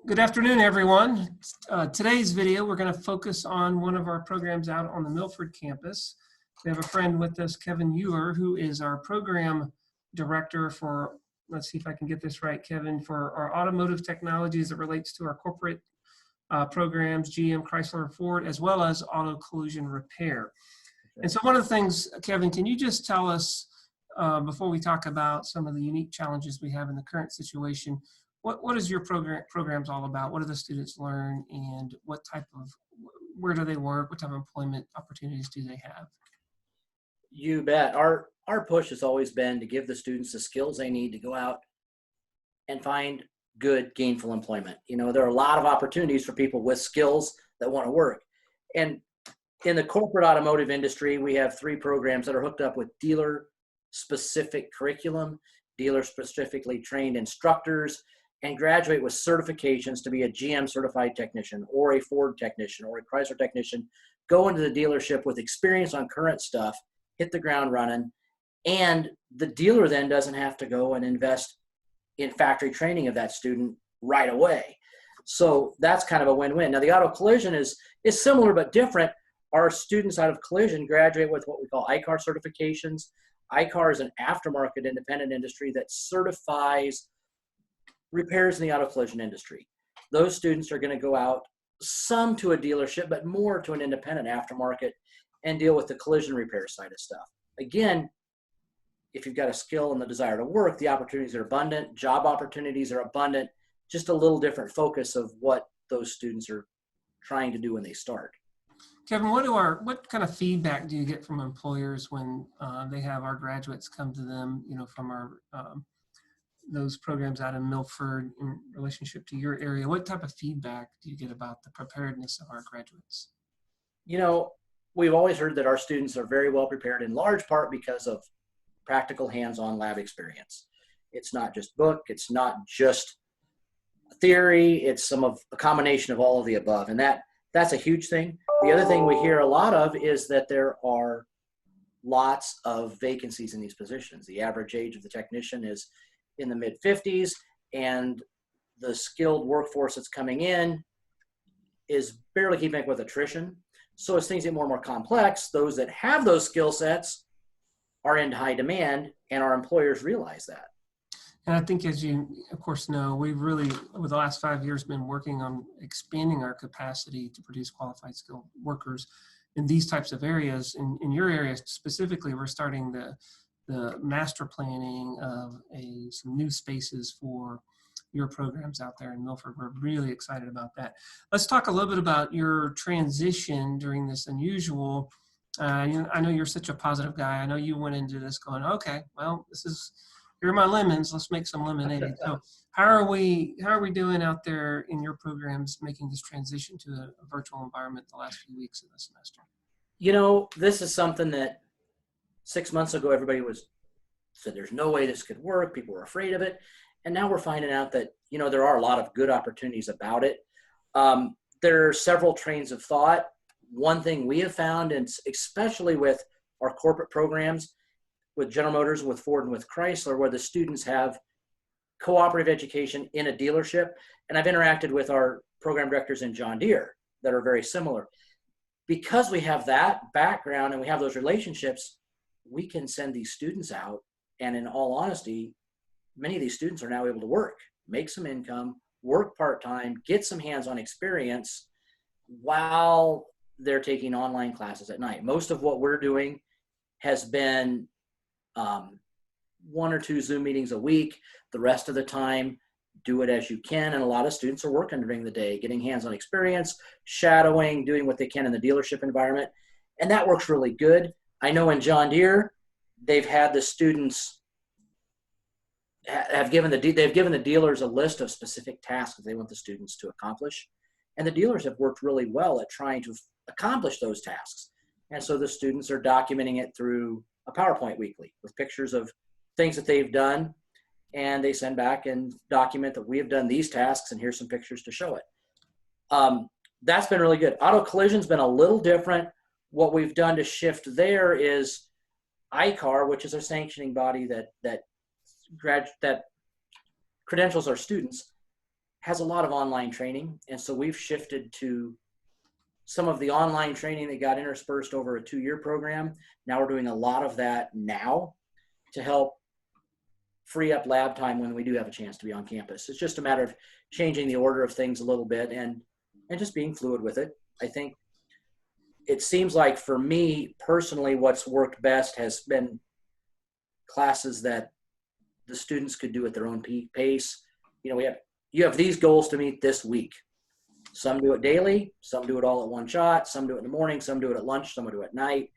Good afternoon, everyone. Today's video, we're going to focus on one of our programs out on the Milford campus. We have a friend with us, Kevin Ewer, who is our program director for, let's see if I can get this right, Kevin, for our automotive technology as it relates to our corporate programs, GM, Chrysler, Ford, as well as auto collision repair. And so one of the things, Kevin, can you just tell us, before we talk about some of the unique challenges we have in the current situation, what is your programs all about? What do the students learn, and where do they work? What type of employment opportunities do they have? You bet. Our push has always been to give the students the skills they need to go out and find good, gainful employment. You know, there are a lot of opportunities for people with skills that want to work. And in the corporate automotive industry, we have 3 programs that are hooked up with dealer-specific curriculum, dealer-specifically trained instructors, and graduate with certifications to be a GM certified technician or a Ford technician or a Chrysler technician, go into the dealership with experience on current stuff, hit the ground running, and the dealer then doesn't have to go and invest in factory training of that student right away. So that's kind of a win-win. Now the auto collision is similar but different. Our students out of collision graduate with what we call ICAR certifications. ICAR is an aftermarket independent industry that certifies repairs in the auto collision industry. Those students are going to go out, some to a dealership, but more to an independent aftermarket and deal with the collision repair side of stuff. Again, if you've got a skill and the desire to work, the opportunities are abundant, job opportunities are abundant, just a little different focus of what those students are trying to do when they start. Kevin, what kind of feedback do you get from employers when they have our graduates come to them, from our those programs out in Milford in relationship to your area? What type of feedback do you get about the preparedness of our graduates? You know, we've always heard that our students are very well prepared in large part because of practical hands-on lab experience. It's not just book, it's not just theory, it's a combination of all of the above. And that's a huge thing. The other thing we hear a lot of is that there are lots of vacancies in these positions. The average age of the technician is in the mid-50s, and the skilled workforce that's coming in is barely keeping up with attrition. So as things get more and more complex, those that have those skill sets are in high demand, and our employers realize that. And I think, as you, of course, know, we've really, over the last 5 years, been working on expanding our capacity to produce qualified skilled workers in these types of areas. In your area specifically, we're starting the master planning of some new spaces for your programs out there in Milford. We're really excited about that. Let's talk a little bit about your transition during this unusual. I know you're such a positive guy. I know you went into this going, okay, well, here are my lemons. Let's make some lemonade. So how are we doing out there in your programs making this transition to a virtual environment the last few weeks of the semester? You know, this is something that 6 months ago, everybody said there's no way this could work. People were afraid of it. And now we're finding out that, there are a lot of good opportunities about it. There are several trains of thought. One thing we have found, and especially with our corporate programs, with General Motors, with Ford, and with Chrysler, where the students have cooperative education in a dealership. And I've interacted with our program directors in John Deere that are very similar. Because we have that background and we have those relationships, we can send these students out, and in all honesty, many of these students are now able to work, make some income, work part-time, get some hands-on experience while they're taking online classes at night. Most of what we're doing has been 1 or 2 Zoom meetings a week. The rest of the time, do it as you can, and a lot of students are working during the day, getting hands-on experience, shadowing, doing what they can in the dealership environment, and that works really good. I know in John Deere, they've had the students they've given the dealers a list of specific tasks that they want the students to accomplish, and the dealers have worked really well at trying to accomplish those tasks. And so the students are documenting it through a PowerPoint weekly with pictures of things that they've done, and they send back and document that we have done these tasks, and here's some pictures to show it. That's been really good. Auto collision's been a little different. What we've done to shift there is ICAR, which is a sanctioning body that credentials our students, has a lot of online training. And so we've shifted to some of the online training that got interspersed over a 2-year program. Now we're doing a lot of that now to help free up lab time when we do have a chance to be on campus. It's just a matter of changing the order of things a little bit and just being fluid with it. I think it seems like for me personally, what's worked best has been classes that the students could do at their own pace. You know, you have these goals to meet this week. Some do it daily, some do it all at one shot, some do it in the morning, some do it at lunch, some do it at night.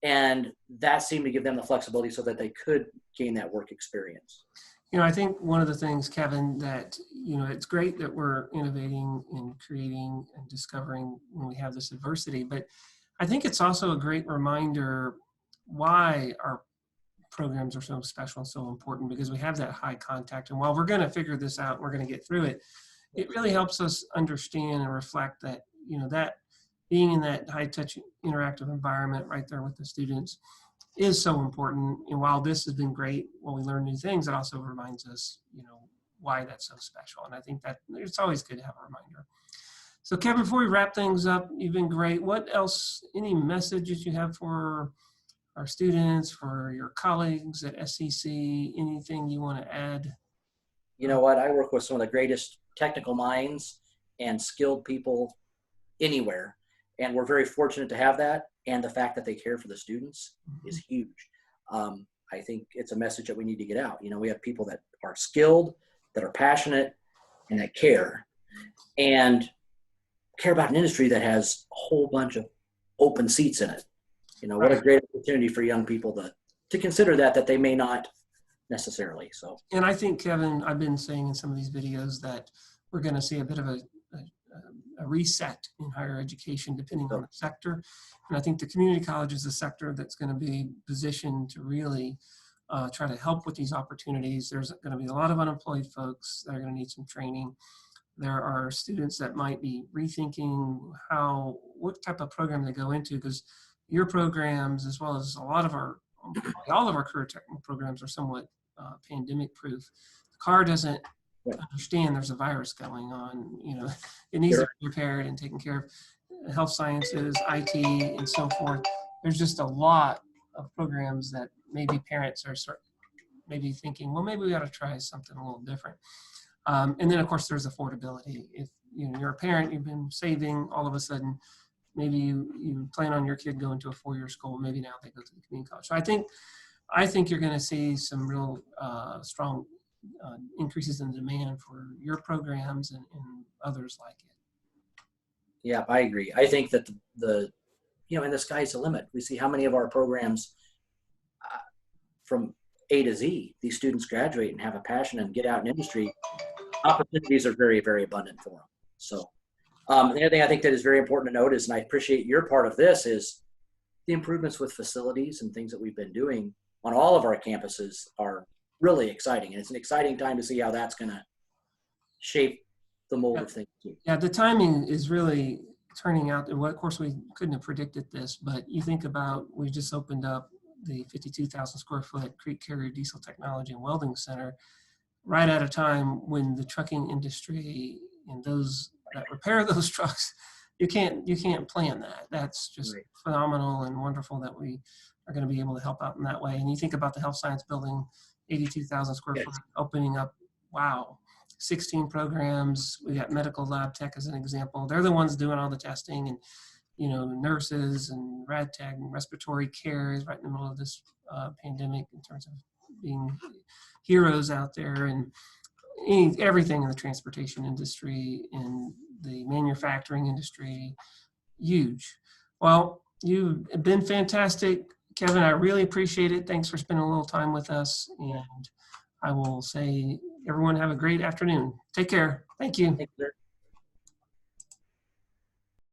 And that seemed to give them the flexibility so that they could gain that work experience. You know, I think one of the things, Kevin, that, you know, it's great that we're innovating and creating and discovering when we have this adversity, but I think it's also a great reminder why our programs are so special and so important, because we have that high contact. And while we're going to figure this out, we're going to get through it, it really helps us understand and reflect that, you know, that being in that high touch interactive environment right there with the students is so important. And while this has been great, when we learn new things, it also reminds us, you know, why that's so special. And I think that it's always good to have a reminder. So Kevin, before we wrap things up, you've been great. What else, any messages you have for our students, for your colleagues at SCC, anything you want to add? You know what? I work with some of the greatest technical minds and skilled people anywhere. And we're very fortunate to have that. And the fact that they care for the students is huge. I think it's a message that we need to get out. You know, we have people that are skilled, that are passionate, and that care about an industry that has a whole bunch of open seats in it. You know, what a great opportunity for young people to consider that they may not necessarily. So, and I think, Kevin, I've been saying in some of these videos that we're going to see a bit of a reset in higher education depending on the sector. And I think the community college is a sector that's going to be positioned to really try to help with these opportunities. There's going to be a lot of unemployed folks that are going to need some training. There are students that might be rethinking what type of program they go into, because your programs, as well as all of our career technical programs, are somewhat pandemic proof. The car doesn't understand there's a virus going on. You know, it needs to be prepared and taken care of. Health sciences, IT, and so forth. There's just a lot of programs that maybe parents are maybe thinking, well, maybe we ought to try something a little different. And then, of course, there's affordability. If you're a parent, you've been saving, all of a sudden, maybe you plan on your kid going to a 4-year school. Maybe now they go to the community college. So I think you're going to see some real strong increases in demand for your programs and others like it. Yeah, I agree. I think that and the sky's the limit. We see how many of our programs from A to Z, these students graduate and have a passion and get out in industry. Opportunities are very, very abundant for them. So the other thing I think that is very important to note is, and I appreciate your part of this, is the improvements with facilities and things that we've been doing on all of our campuses are really exciting. And it's an exciting time to see how that's going to shape the mold of things too. Yeah, the timing is really turning out. Well, of course, we couldn't have predicted this, but you think about, we just opened up the 52,000 square foot Creek Carrier Diesel Technology and Welding Center right at a time when the trucking industry and those that repair those trucks, you can't plan that. That's just phenomenal and wonderful that we are going to be able to help out in that way. And you think about the health science building, 82,000 square foot, opening up, wow, 16 programs. We got medical lab tech as an example. They're the ones doing all the testing, and nurses and rad tech and respiratory care is right in the middle of this pandemic in terms of being heroes out there, and everything in the transportation industry and the manufacturing industry, huge. Well, you've been fantastic, Kevin. I really appreciate it. Thanks for spending a little time with us. And I will say, everyone have a great afternoon. Take care. Thank you. Thank you, sir.